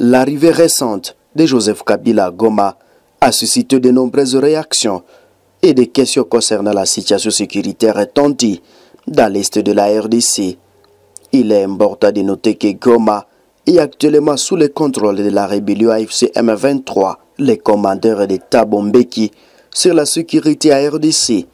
L'arrivée récente de Joseph Kabila à Goma a suscité de nombreuses réactions et des questions concernant la situation sécuritaire étendue dans l'est de la RDC. Il est important de noter que Goma est actuellement sous le contrôle de la rébellion AFC M23. Les commandeurs de Thabo Mbeki sur la sécurité à RDC,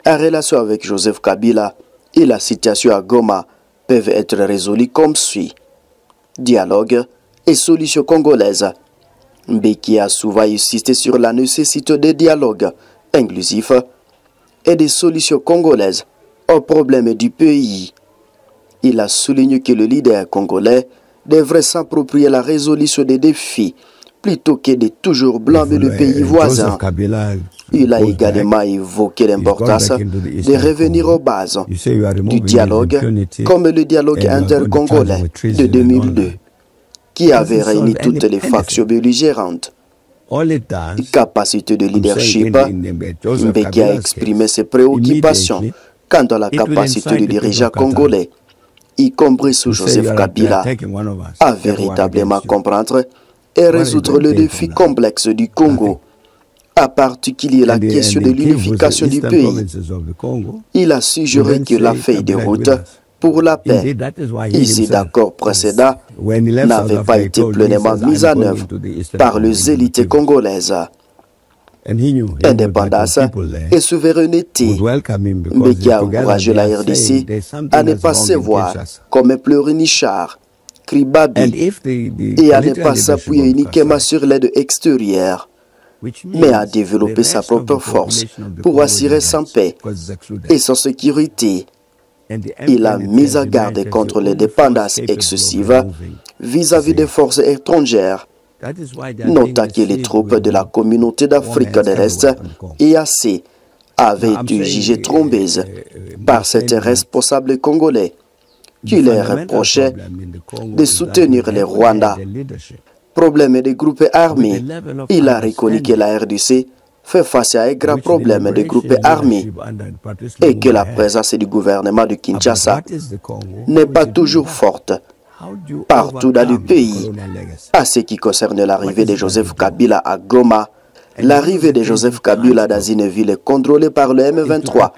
en relation avec Joseph Kabila et la situation à Goma, peuvent être résolues comme suit. Dialogue et solutions congolaises. Mbeki a souvent insisté sur la nécessité de dialogue inclusif et des solutions congolaises aux problèmes du pays. Il a souligné que le leader congolais devrait s'approprier la résolution des défis plutôt que de toujours blâmer le pays voisin. Il a également évoqué l'importance de revenir aux bases du dialogue, comme le dialogue intercongolais de 2002, qui avait réuni toutes les factions belligérantes. Capacité de leadership, Mbeki a exprimé ses préoccupations quant à la capacité du dirigeant congolais, y compris sous Joseph Kabila, à véritablement comprendre et résoudre le défi complexe du Congo, en particulier la question de l'unification du pays. Il a suggéré que la feuille de route pour la paix, ici d'accords précédents, n'avait pas été pleinement mise en œuvre par les élites congolaises. Indépendance et souveraineté. Mbeki a encouragé la RDC à ne pas se voir comme un pleurnichard, cribabi, et à ne pas s'appuyer uniquement sur l'aide extérieure, mais à développer sa propre force pour assurer sa paix et sa sécurité. Il a mis en garde contre les dépendances excessives vis-à-vis des forces étrangères, notant que les troupes de la communauté d'Afrique de l'Est, EAC, avaient été jugées trompeuses par certains responsables congolais qui leur reprochaient de soutenir les Rwandais. Problème des groupes armés. Il a reconnu que la RDC fait face à un grave problème de groupes armés et que la présence du gouvernement de Kinshasa n'est pas toujours forte partout dans le pays. À ce qui concerne l'arrivée de Joseph Kabila à Goma, l'arrivée de Joseph Kabila dans une ville contrôlée par le M23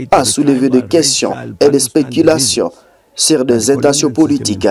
a soulevé des questions et des spéculations sur des intentions politiques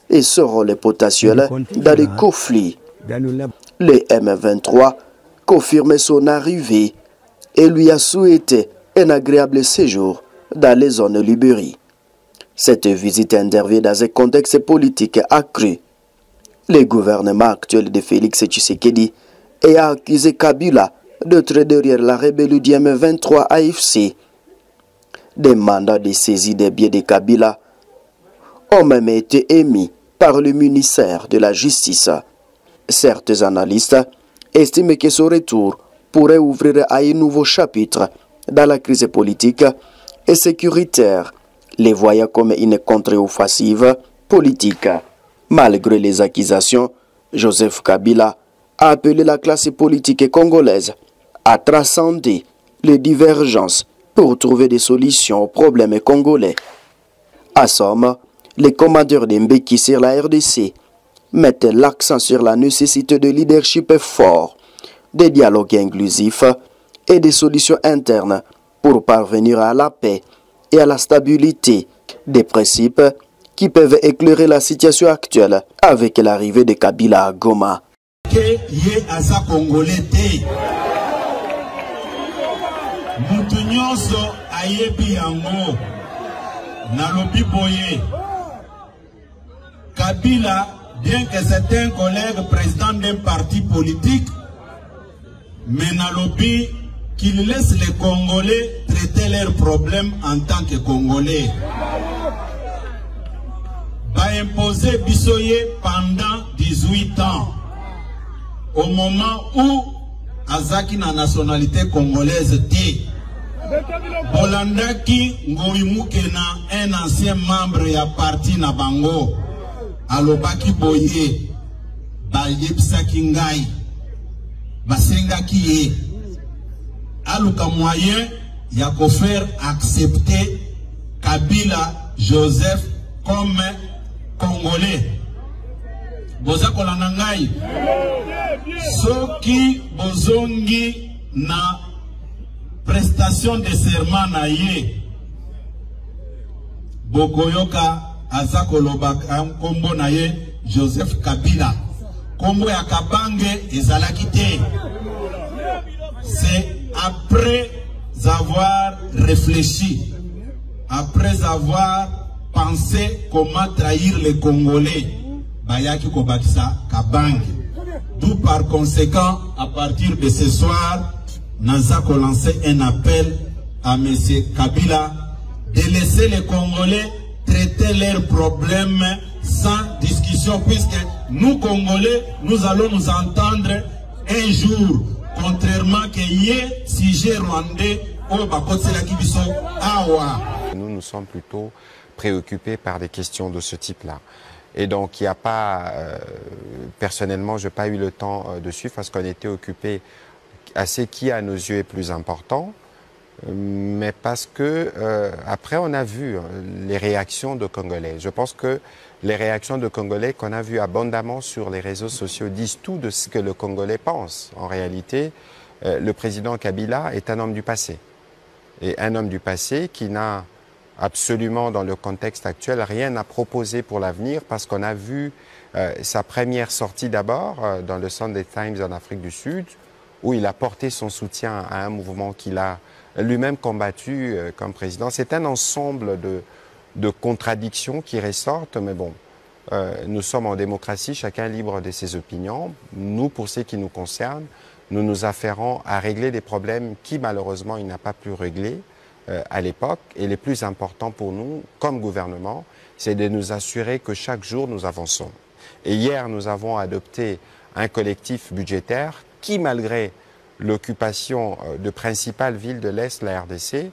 et ce rôle potentiel dans les conflits. Le M23 confirme son arrivée et lui a souhaité un agréable séjour dans les zones libérées. Cette visite intervient dans un contexte politique accru. Le gouvernement actuel de Félix Tshisekedi a accusé Kabila d'être derrière la rébellion du M23 AFC. Des mandats de saisie des biens de Kabila ont même été émis par le ministère de la Justice. Certains analystes estiment que ce retour pourrait ouvrir à un nouveau chapitre dans la crise politique et sécuritaire, les voyant comme une contre-offensive politique. Malgré les accusations, Joseph Kabila a appelé la classe politique congolaise à transcender les divergences pour trouver des solutions aux problèmes congolais. En somme, les commandeurs de Mbeki sur la RDC mettent l'accent sur la nécessité de leadership fort, des dialogues inclusifs et des solutions internes pour parvenir à la paix et à la stabilité, des principes qui peuvent éclairer la situation actuelle avec l'arrivée de Kabila à Goma. Kabila, bien que c'est un collègue président d'un parti politique, mais n'alobi qu'il laisse les Congolais traiter leurs problèmes en tant que Congolais. Va imposer Bissoye pendant 18 ans, au moment où Azaki na nationalité congolaise dit Bolandaki Ngoimukena, un ancien membre ya parti na bango, alobaki boye, bayebsaki ngai, basengaki ye, aluka moyen ya ko faire accepter Kabila Joseph comme Congolais. Boza kolanda ngai. Soki bozongi na prestation de serment na ye. Bokoyoka azakoloba kombo na ye Joseph Kabila. Kombo ya Kabange ezalaki te. C'est après avoir réfléchi, après avoir pensé comment trahir les Congolais, bayaki kobakisa Kabange. D'où par conséquent, à partir de ce soir, Nazako lancer un appel à M. Kabila de laisser les Congolais traiter leurs problèmes sans discussion, puisque nous Congolais, nous allons nous entendre un jour, contrairement que hier, si j'ai rwandais, nous sommes plutôt préoccupés par des questions de ce type-là. Et donc, il n'y a pas, personnellement, je n'ai pas eu le temps de suivre parce qu'on était occupé à ce qui, à nos yeux, est plus important. Mais parce que, après, on a vu les réactions de Congolais. Je pense que les réactions de Congolais qu'on a vues abondamment sur les réseaux sociaux disent tout de ce que le Congolais pense. En réalité, le président Kabila est un homme du passé. Et un homme du passé qui n'a absolument, dans le contexte actuel, rien à proposer pour l'avenir parce qu'on a vu sa première sortie d'abord dans le Sunday Times en Afrique du Sud, où il a porté son soutien à un mouvement qu'il a lui-même combattu comme président. C'est un ensemble de contradictions qui ressortent, mais bon, nous sommes en démocratie, chacun libre de ses opinions. Nous, pour ce qui nous concerne, nous nous afférons à régler des problèmes qui, malheureusement, il n'a pas pu régler à l'époque. Et le plus important pour nous, comme gouvernement, c'est de nous assurer que chaque jour, nous avançons. Et hier, nous avons adopté un collectif budgétaire qui, malgré l'occupation de principales villes de l'Est, la RDC,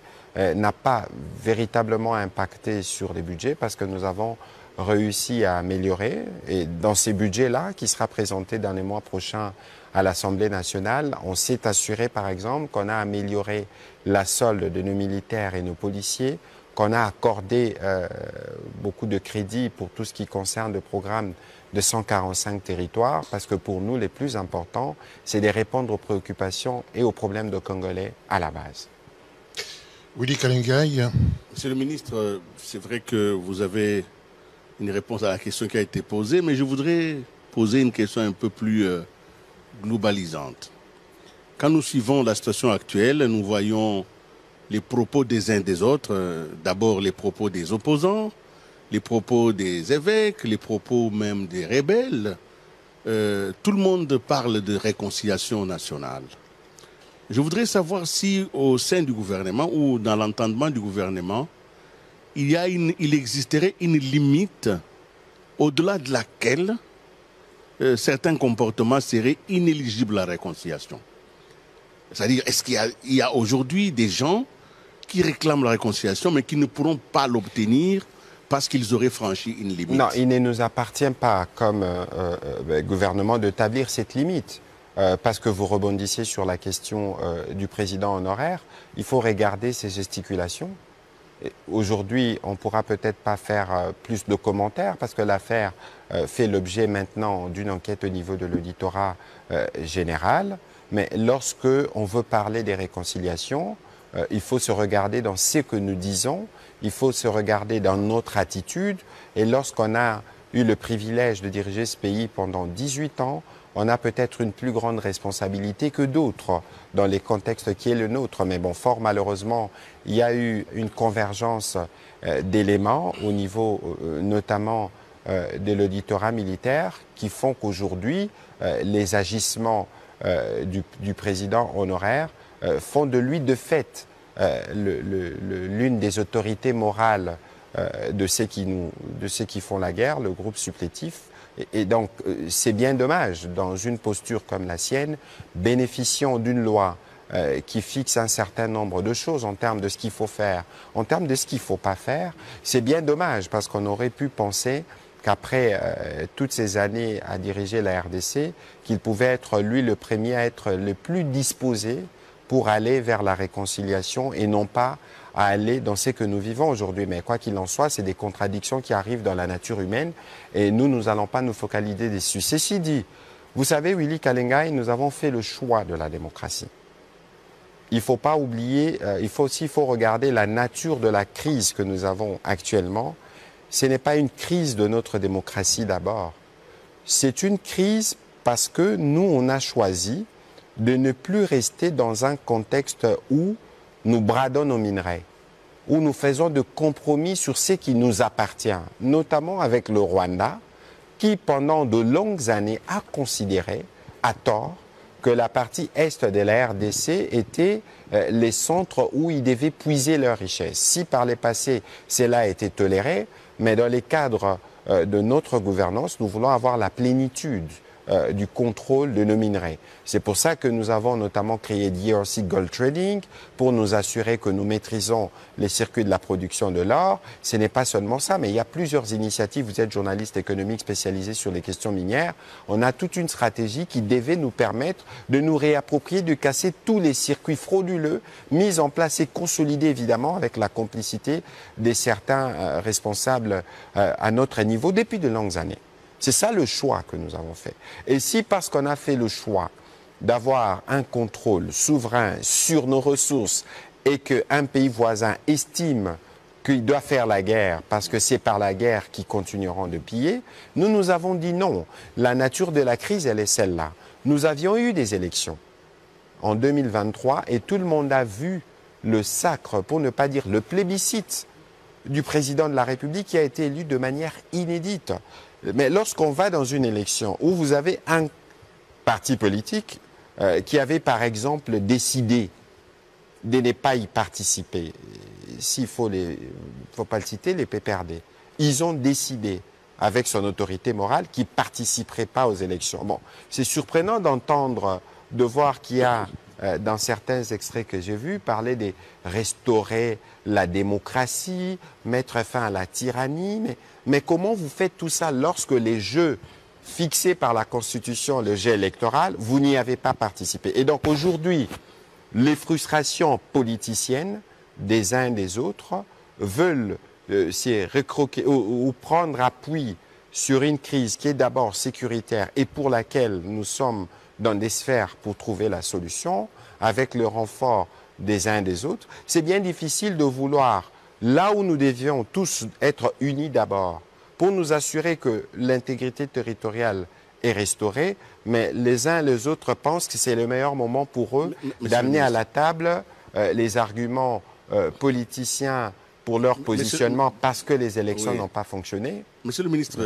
n'a pas véritablement impacté sur les budgets parce que nous avons réussi à améliorer. Et dans ces budgets-là, qui sera présenté dans les mois prochains à l'Assemblée nationale, on s'est assuré, par exemple, qu'on a amélioré la solde de nos militaires et nos policiers, qu'on a accordé beaucoup de crédits pour tout ce qui concerne le programme de 145 territoires, parce que pour nous, les plus importants, c'est de répondre aux préoccupations et aux problèmes de Congolais à la base. Willy Kalingay. Monsieur le ministre, c'est vrai que vous avez une réponse à la question qui a été posée, mais je voudrais poser une question un peu plus globalisante. Quand nous suivons la situation actuelle, nous voyons les propos des uns des autres, d'abord les propos des opposants, les propos des évêques, les propos même des rebelles. Tout le monde parle de réconciliation nationale. Je voudrais savoir si au sein du gouvernement ou dans l'entendement du gouvernement, il existerait une limite au-delà de laquelle certains comportements seraient inéligibles à la réconciliation. C'est-à-dire, est-ce qu'il y a aujourd'hui des gens qui réclament la réconciliation mais qui ne pourront pas l'obtenir parce qu'ils auraient franchi une limite? Non, il ne nous appartient pas comme gouvernement d'établir cette limite. Parce que vous rebondissez sur la question du président honoraire, il faut regarder ses gesticulations. Aujourd'hui, on ne pourra peut-être pas faire plus de commentaires parce que l'affaire fait l'objet maintenant d'une enquête au niveau de l'auditorat général. Mais lorsque on veut parler des réconciliations, il faut se regarder dans ce que nous disons, il faut se regarder dans notre attitude. Et lorsqu'on a eu le privilège de diriger ce pays pendant 18 ans, on a peut-être une plus grande responsabilité que d'autres dans les contextes qui est le nôtre. Mais bon, fort malheureusement, il y a eu une convergence d'éléments au niveau notamment de l'auditorat militaire qui font qu'aujourd'hui, les agissements du président honoraire font de lui de fait l'une des autorités morales de ceux qui font la guerre, le groupe supplétif. Et donc, c'est bien dommage, dans une posture comme la sienne, bénéficiant d'une loi qui fixe un certain nombre de choses en termes de ce qu'il faut faire, en termes de ce qu'il ne faut pas faire, c'est bien dommage parce qu'on aurait pu penser qu'après toutes ces années à diriger la RDC, qu'il pouvait être lui le premier à être le plus disposé pour aller vers la réconciliation et non pas à aller dans ce que nous vivons aujourd'hui. Mais quoi qu'il en soit, c'est des contradictions qui arrivent dans la nature humaine et nous n'allons pas nous focaliser dessus. Ceci dit, vous savez, Willy Kalengai, nous avons fait le choix de la démocratie. Il ne faut pas oublier, il faut regarder la nature de la crise que nous avons actuellement. Ce n'est pas une crise de notre démocratie d'abord. C'est une crise parce que nous, on a choisi de ne plus rester dans un contexte où nous bradons nos minerais, où nous faisons de compromis sur ce qui nous appartient, notamment avec le Rwanda, qui pendant de longues années a considéré, à tort, que la partie est de la RDC était les centres où ils devaient puiser leurs richesses. Si par le passé, cela a été toléré, mais dans les cadres de notre gouvernance, nous voulons avoir la plénitude du contrôle de nos minerais. C'est pour ça que nous avons notamment créé DRC Gold Trading pour nous assurer que nous maîtrisons les circuits de la production de l'or. Ce n'est pas seulement ça, mais il y a plusieurs initiatives. Vous êtes journaliste économique spécialisé sur les questions minières. On a toute une stratégie qui devait nous permettre de nous réapproprier, de casser tous les circuits frauduleux mis en place et consolidés évidemment avec la complicité de certains responsables à notre niveau depuis de longues années. C'est ça le choix que nous avons fait. Et si parce qu'on a fait le choix d'avoir un contrôle souverain sur nos ressources et qu'un pays voisin estime qu'il doit faire la guerre parce que c'est par la guerre qu'ils continueront de piller, nous avons dit non. La nature de la crise, elle est celle-là. Nous avions eu des élections en 2023 et tout le monde a vu le sacre, pour ne pas dire le plébiscite, du président de la République qui a été élu de manière inédite. Mais lorsqu'on va dans une élection où vous avez un parti politique qui avait par exemple décidé de ne pas y participer, s'il faut pas le citer, les PPRD, ils ont décidé avec son autorité morale qu'ils ne participeraient pas aux élections. Bon, c'est surprenant d'entendre, de voir qu'il y a dans certains extraits que j'ai vus, parler de restaurer la démocratie, mettre fin à la tyrannie. Mais comment vous faites tout ça lorsque les jeux fixés par la Constitution, le jeu électoral, vous n'y avez pas participé? Et donc aujourd'hui, les frustrations politiciennes des uns et des autres veulent recroquer ou prendre appui sur une crise qui est d'abord sécuritaire et pour laquelle nous sommes dans des sphères pour trouver la solution, avec le renfort des uns et des autres. C'est bien difficile de vouloir, là où nous devions tous être unis d'abord, pour nous assurer que l'intégrité territoriale est restaurée, mais les uns et les autres pensent que c'est le meilleur moment pour eux d'amener à la table les arguments politiciens pour leur positionnement parce que les élections n'ont pas fonctionné. Monsieur le ministre,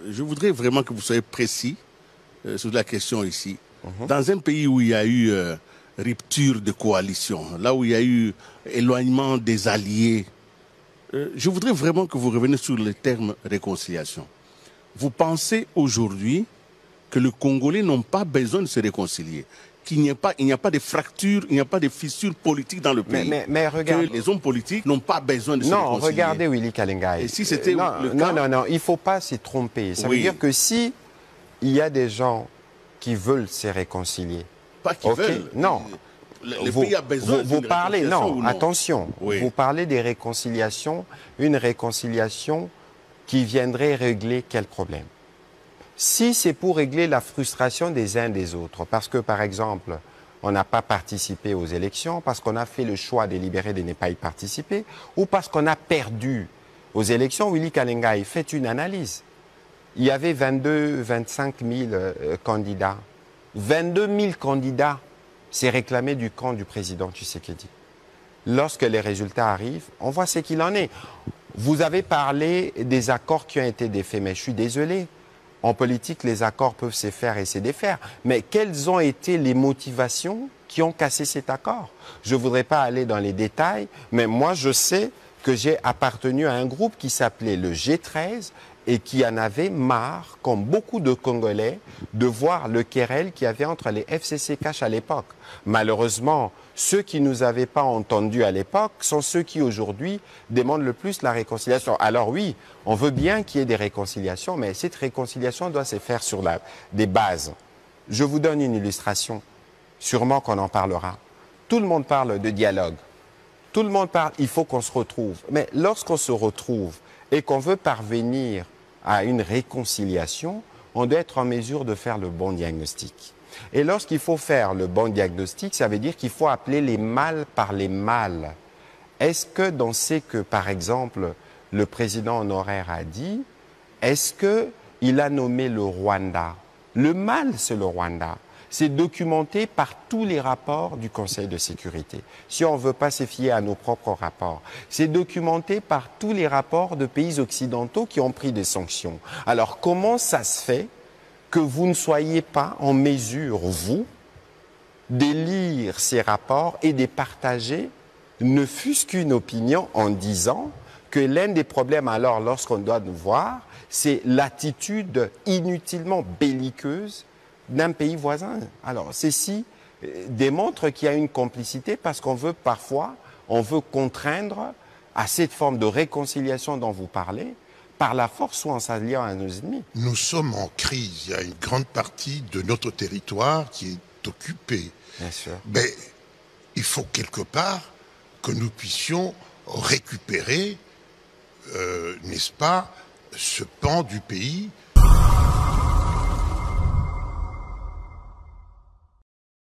je voudrais vraiment que vous soyez précis sur la question ici. Dans un pays où il y a eu rupture de coalition, là où il y a eu éloignement des alliés, je voudrais vraiment que vous reveniez sur le terme réconciliation. Vous pensez aujourd'hui que les Congolais n'ont pas besoin de se réconcilier, qu'il n'y a pas de fracture, il n'y a pas de fissure politique dans le pays. Mais regardez, que les hommes politiques n'ont pas besoin de se réconcilier. Non, regardez Willy Kalengai. Et si c'était le cas... Non, il ne faut pas s'y tromper. Ça veut dire que si il y a des gens qui veulent se réconcilier... Pas qui veulent. Non. Le pays a besoin vous parlez, non, attention, oui. Vous parlez des réconciliations, une réconciliation qui viendrait régler quel problème? Si c'est pour régler la frustration des uns des autres, parce que par exemple, on n'a pas participé aux élections, parce qu'on a fait le choix délibéré de ne pas y participer, ou parce qu'on a perdu aux élections, Willy Kalengai, faites une analyse. Il y avait 25 000 candidats. 22 000 candidats s'est réclamé du camp du président Tshisekedi. Lorsque les résultats arrivent, on voit ce qu'il en est. Vous avez parlé des accords qui ont été défaits, mais je suis désolé. En politique, les accords peuvent se faire et se défaire. Mais quelles ont été les motivations qui ont cassé cet accord? Je ne voudrais pas aller dans les détails, mais moi, je sais que j'ai appartenu à un groupe qui s'appelait le G13 et qui en avait marre, comme beaucoup de Congolais, de voir le querelle qu'il y avait entre les FCC-Cash à l'époque. Malheureusement, ceux qui ne nous avaient pas entendus à l'époque sont ceux qui aujourd'hui demandent le plus la réconciliation. Alors oui, on veut bien qu'il y ait des réconciliations, mais cette réconciliation doit se faire sur des bases. Je vous donne une illustration, sûrement qu'on en parlera. Tout le monde parle de dialogue. Tout le monde parle, il faut qu'on se retrouve. Mais lorsqu'on se retrouve et qu'on veut parvenir à une réconciliation, on doit être en mesure de faire le bon diagnostic. Et lorsqu'il faut faire le bon diagnostic, ça veut dire qu'il faut appeler les mal par les mal. Est-ce que dans ce que, par exemple, le président honoraire a dit, est-ce qu'il a nommé le Rwanda? Le mal, c'est le Rwanda. C'est documenté par tous les rapports du Conseil de sécurité. Si on ne veut pas se fier à nos propres rapports, c'est documenté par tous les rapports de pays occidentaux qui ont pris des sanctions. Alors, comment ça se fait que vous ne soyez pas en mesure, vous, de lire ces rapports et de les partager, ne fût-ce qu'une opinion, en disant que l'un des problèmes, alors, lorsqu'on doit nous voir, c'est l'attitude inutilement belliqueuse d'un pays voisin. Alors, ceci démontre qu'il y a une complicité parce qu'on veut parfois, on veut contraindre à cette forme de réconciliation dont vous parlez, par la force ou en s'alliant à nos ennemis. Nous sommes en crise. Il y a une grande partie de notre territoire qui est occupée. Bien sûr. Mais il faut quelque part que nous puissions récupérer, n'est-ce pas, ce pan du pays